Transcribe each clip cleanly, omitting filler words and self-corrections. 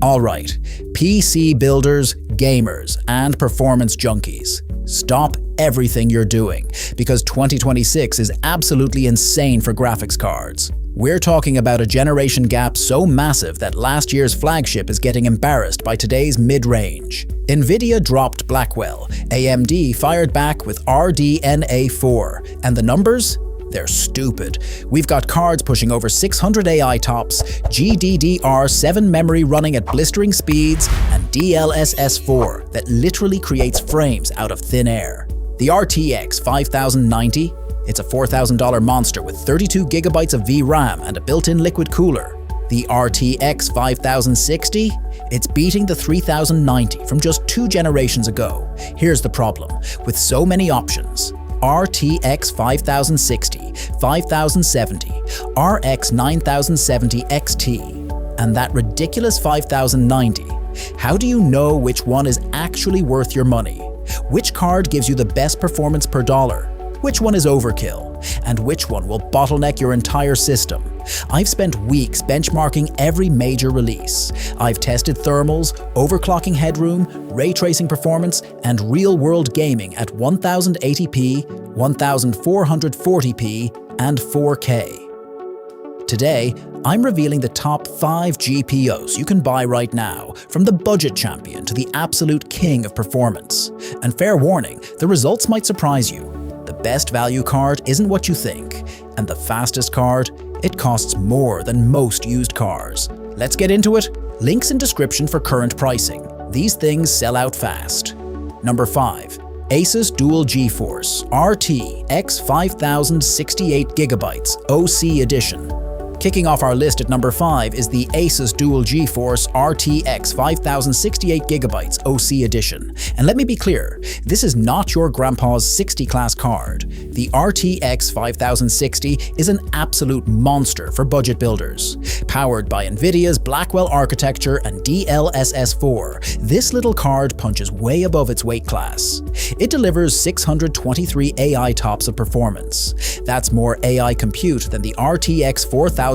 Alright, PC builders, gamers, and performance junkies. Stop everything you're doing, because 2026 is absolutely insane for graphics cards. We're talking about a generation gap so massive that last year's flagship is getting embarrassed by today's mid-range. NVIDIA dropped Blackwell, AMD fired back with RDNA 4, and the numbers? They're stupid. We've got cards pushing over 600 AI tops, GDDR7 memory running at blistering speeds, and DLSS 4 that literally creates frames out of thin air. The RTX 5090? It's a $4,000 monster with 32 gigabytes of VRAM and a built-in liquid cooler. The RTX 5060? It's beating the 3090 from just 2 generations ago. Here's the problem. With so many options, RTX 5060, 5070, RX 9070 XT, and that ridiculous 5090. How do you know which one is actually worth your money? Which card gives you the best performance per dollar? Which one is overkill? And which one will bottleneck your entire system? I've spent weeks benchmarking every major release. I've tested thermals, overclocking headroom, ray tracing performance, and real-world gaming at 1080p, 1440p, and 4K. Today, I'm revealing the top 5 GPUs you can buy right now, from the budget champion to the absolute king of performance. And fair warning, the results might surprise you. The best value card isn't what you think, and the fastest card, it costs more than most used cars. Let's get into it. Links in description for current pricing. These things sell out fast. Number 5. ASUS Dual GeForce RTX 5068GB OC Edition. Kicking off our list at number 5 is the ASUS Dual GeForce RTX 5068GB OC Edition. And let me be clear, this is not your grandpa's 60 class card. The RTX 5060 is an absolute monster for budget builders. Powered by NVIDIA's Blackwell architecture and DLSS 4, this little card punches way above its weight class. It delivers 623 AI tops of performance. That's more AI compute than the RTX 4090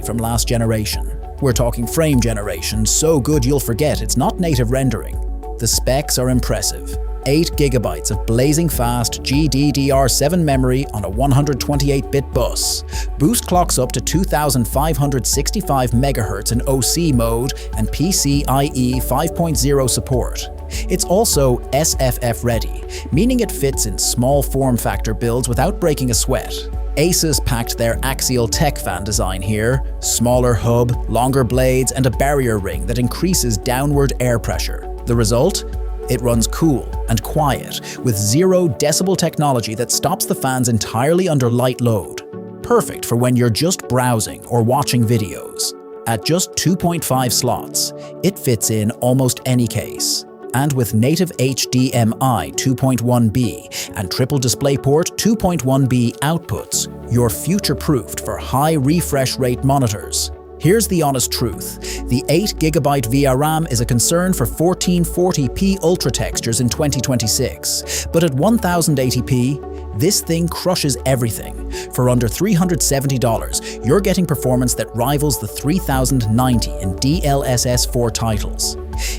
from last generation. We're talking frame generation, so good you'll forget it's not native rendering. The specs are impressive. 8 GB of blazing fast GDDR7 memory on a 128-bit bus. Boost clocks up to 2565 MHz in OC mode and PCIe 5.0 support. It's also SFF ready, meaning it fits in small form factor builds without breaking a sweat. ASUS packed their axial tech fan design here, smaller hub, longer blades, and a barrier ring that increases downward air pressure. The result? It runs cool and quiet, with 0 decibel technology that stops the fans entirely under light load. Perfect for when you're just browsing or watching videos. At just 2.5 slots, it fits in almost any case. And with native HDMI 2.1b and triple DisplayPort 2.1b outputs, you're future-proofed for high refresh rate monitors. Here's the honest truth. The 8GB VRAM is a concern for 1440p ultra textures in 2026, but at 1080p, this thing crushes everything. For under $370, you're getting performance that rivals the 3090 in DLSS 4 titles.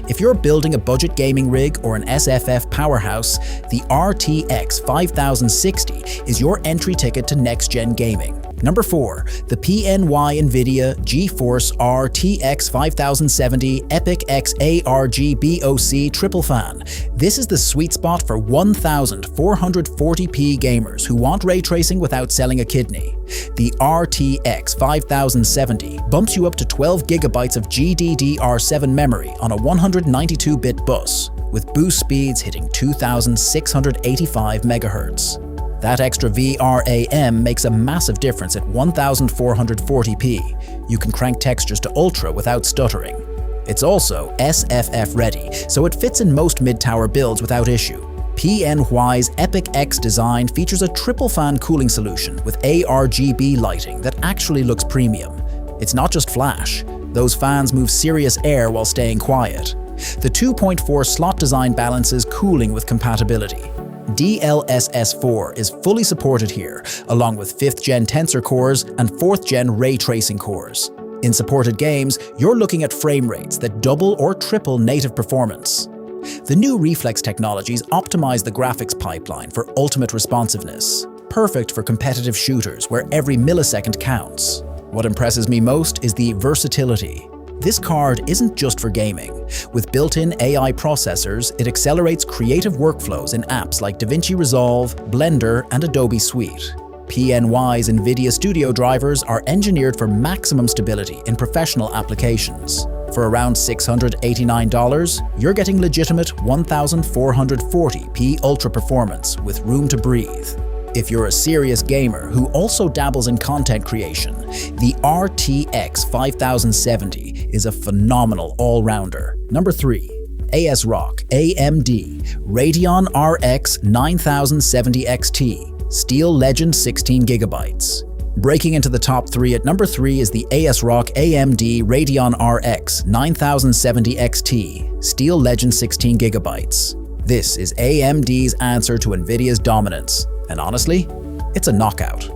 If you're building a budget gaming rig or an SFF powerhouse, the RTX 5060 is your entry ticket to next-gen gaming. Number 4. The PNY NVIDIA GeForce RTX 5070 EPIC X ARGBOC Triple Fan. This is the sweet spot for 1440p gamers who want ray tracing without selling a kidney. The RTX 5070 bumps you up to 12 GB of GDDR7 memory on a 192-bit bus, with boost speeds hitting 2685 MHz. That extra VRAM makes a massive difference at 1440p. You can crank textures to ultra without stuttering. It's also SFF ready, so it fits in most mid-tower builds without issue. PNY's EPIC X design features a triple fan cooling solution with ARGB lighting that actually looks premium. It's not just flash. Those fans move serious air while staying quiet. The 2.4 slot design balances cooling with compatibility. DLSS 4 is fully supported here, along with 5th gen tensor cores and 4th gen ray tracing cores. In supported games, you're looking at frame rates that double or triple native performance. The new Reflex technologies optimize the graphics pipeline for ultimate responsiveness, perfect for competitive shooters where every millisecond counts. What impresses me most is the versatility. This card isn't just for gaming. With built-in AI processors, it accelerates creative workflows in apps like DaVinci Resolve, Blender, and Adobe Suite. PNY's NVIDIA Studio drivers are engineered for maximum stability in professional applications. For around $689, you're getting legitimate 1440p ultra performance with room to breathe. If you're a serious gamer who also dabbles in content creation, the RTX 5070 is a phenomenal all-rounder. Number 3. ASUS ROG AMD Radeon RX 9070 XT Steel Legend 16GB. Breaking into the top 3 at number 3 is the ASUS ROG AMD Radeon RX 9070 XT Steel Legend 16GB. This is AMD's answer to NVIDIA's dominance, and honestly, it's a knockout.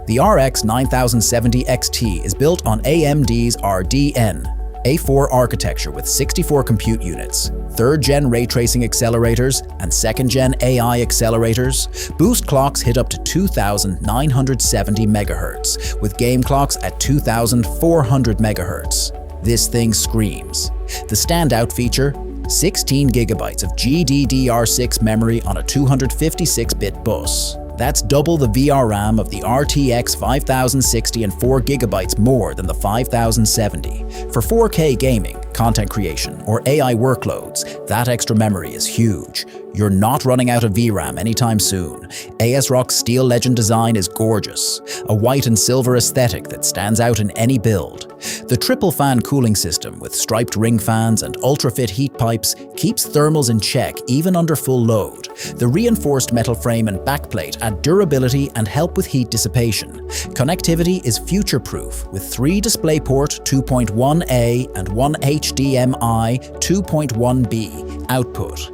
The RX 9070 XT is built on AMD's RDN A4 architecture with 64 compute units, 3rd-gen ray tracing accelerators, and 2nd-gen AI accelerators. Boost clocks hit up to 2,970 MHz, with game clocks at 2,400 MHz. This thing screams. The standout feature? 16 GB of GDDR6 memory on a 256-bit bus. That's double the VRAM of the RTX 5060 and 4 GB more than the 5070. For 4K gaming, content creation, or AI workloads, that extra memory is huge. You're not running out of VRAM anytime soon. ASUS ROG's Steel Legend design is gorgeous, a white and silver aesthetic that stands out in any build. The triple fan cooling system with striped ring fans and ultra-fit heat pipes keeps thermals in check even under full load. The reinforced metal frame and backplate add durability and help with heat dissipation. Connectivity is future-proof with 3 DisplayPort 2.1a and 1 HDMI 2.1b output.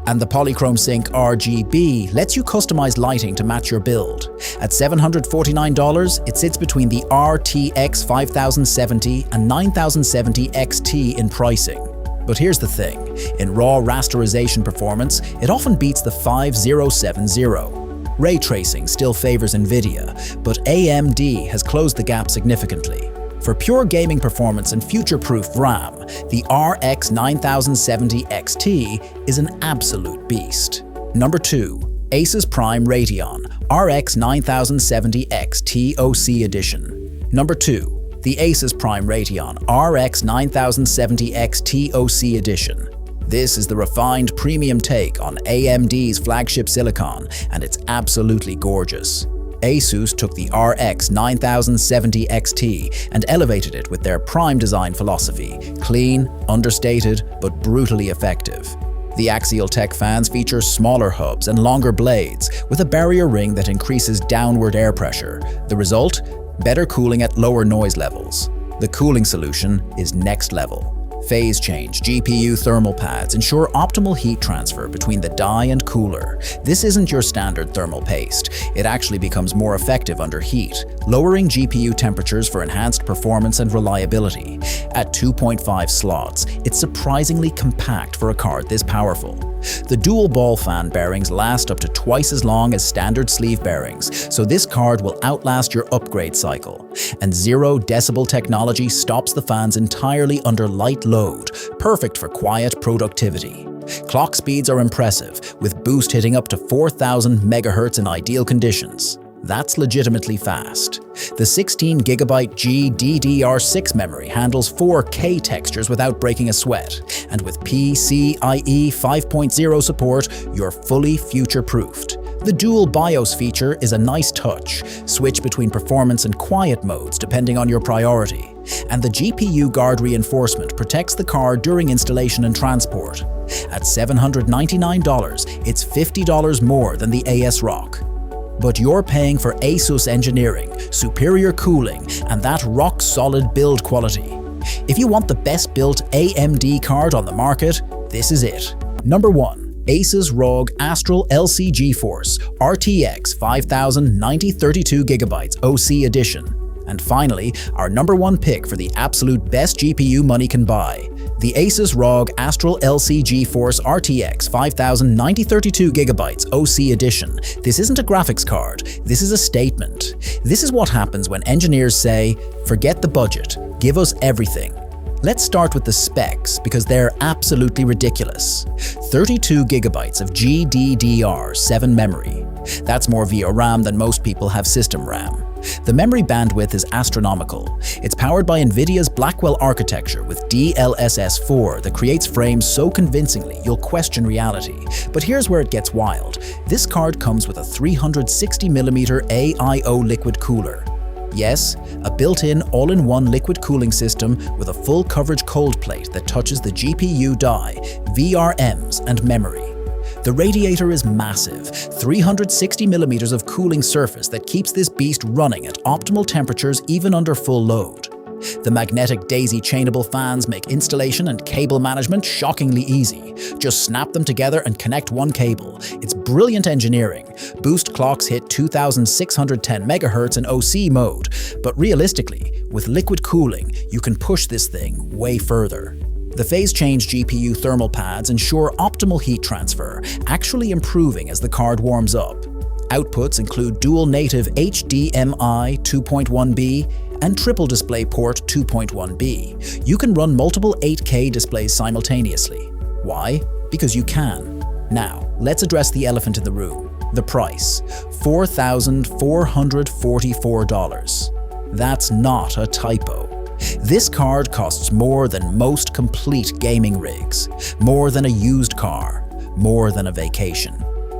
And the Polychrome Sync RGB lets you customize lighting to match your build. At $749, it sits between the RTX 5070 and 9070 XT in pricing. But here's the thing, in raw rasterization performance, it often beats the 5070. Ray tracing still favors NVIDIA, but AMD has closed the gap significantly. For pure gaming performance and future-proof RAM, the RX 9070 XT is an absolute beast. Number 2. ASUS Prime Radeon RX 9070 XT OC Edition. Number 2. The ASUS Prime Radeon RX 9070 XT OC Edition. This is the refined premium take on AMD's flagship silicon, and it's absolutely gorgeous. ASUS took the RX 9070 XT and elevated it with their Prime design philosophy, clean, understated, but brutally effective. The Axial Tech fans feature smaller hubs and longer blades, with a barrier ring that increases downward air pressure. The result? Better cooling at lower noise levels. The cooling solution is next level. Phase change GPU thermal pads ensure optimal heat transfer between the die and cooler. This isn't your standard thermal paste. It actually becomes more effective under heat, lowering GPU temperatures for enhanced performance and reliability. At 2.5 slots, it's surprisingly compact for a card this powerful. The dual ball fan bearings last up to twice as long as standard sleeve bearings, so this card will outlast your upgrade cycle. And 0 decibel technology stops the fans entirely under light load, perfect for quiet productivity. Clock speeds are impressive, with boost hitting up to 4,000 MHz in ideal conditions. That's legitimately fast. The 16GB GDDR6 memory handles 4K textures without breaking a sweat, and with PCIe 5.0 support, you're fully future-proofed. The dual BIOS feature is a nice touch. Switch between performance and quiet modes depending on your priority. And the GPU guard reinforcement protects the card during installation and transport. At $799, it's $50 more than the ASUS ROG. But you're paying for ASUS engineering, superior cooling, and that rock-solid build quality. If you want the best-built AMD card on the market, this is it. Number 1. ASUS ROG Astral LC GeForce RTX 5090 32GB OC Edition. And finally, our number one pick for the absolute best GPU money can buy, the ASUS ROG Astral LC GeForce RTX 5000 9032GB OC Edition. This isn't a graphics card, this is a statement. This is what happens when engineers say, forget the budget, give us everything. Let's start with the specs because they're absolutely ridiculous. 32GB of GDDR7 memory. That's more VRAM than most people have system RAM. The memory bandwidth is astronomical. It's powered by NVIDIA's Blackwell architecture with DLSS 4 that creates frames so convincingly you'll question reality. But here's where it gets wild. This card comes with a 360mm AIO liquid cooler. Yes, a built-in all-in-one liquid cooling system with a full coverage cold plate that touches the GPU die, VRMs, and memory. The radiator is massive, 360mm of cooling surface that keeps this beast running at optimal temperatures even under full load. The magnetic daisy-chainable fans make installation and cable management shockingly easy. Just snap them together and connect one cable. It's brilliant engineering. Boost clocks hit 2610 MHz in OC mode, but realistically, with liquid cooling, you can push this thing way further. The phase-change GPU thermal pads ensure optimal heat transfer, actually improving as the card warms up. Outputs include dual native HDMI 2.1b and triple DisplayPort 2.1b. You can run multiple 8K displays simultaneously. Why? Because you can. Now, let's address the elephant in the room. The price, $4,444. That's not a typo. This card costs more than most complete gaming rigs, more than a used car, more than a vacation.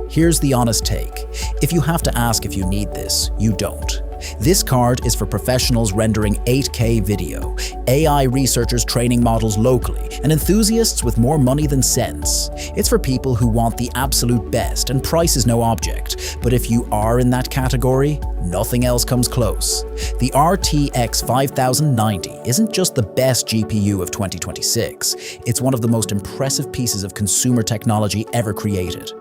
Here's the honest take. If you have to ask if you need this, you don't. This card is for professionals rendering 8K video, AI researchers training models locally, and enthusiasts with more money than sense. It's for people who want the absolute best, and price is no object. But if you are in that category, nothing else comes close. The RTX 5090 isn't just the best GPU of 2026, it's one of the most impressive pieces of consumer technology ever created.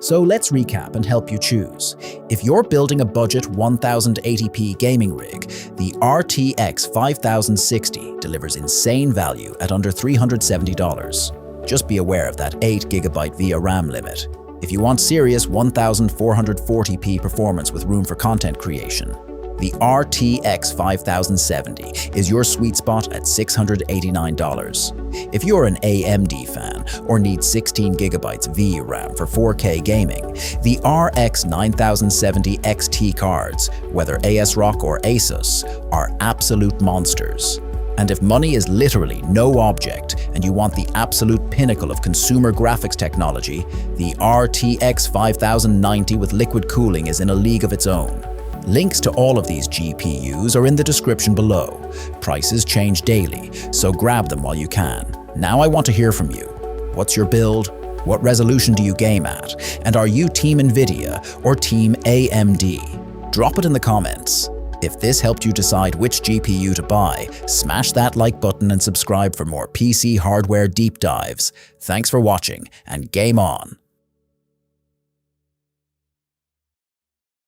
So let's recap and help you choose. If you're building a budget 1080p gaming rig, the RTX 5060 delivers insane value at under $370. Just be aware of that 8GB VRAM limit. If you want serious 1440p performance with room for content creation, the RTX 5070 is your sweet spot at $689. If you're an AMD fan or need 16GB VRAM for 4K gaming, the RX 9070 XT cards, whether ASRock or ASUS, are absolute monsters. And if money is literally no object and you want the absolute pinnacle of consumer graphics technology, the RTX 5090 with liquid cooling is in a league of its own. Links to all of these GPUs are in the description below. Prices change daily, so grab them while you can. Now I want to hear from you. What's your build? What resolution do you game at? And are you Team NVIDIA or Team AMD? Drop it in the comments. If this helped you decide which GPU to buy, smash that like button and subscribe for more PC hardware deep dives. Thanks for watching, and game on!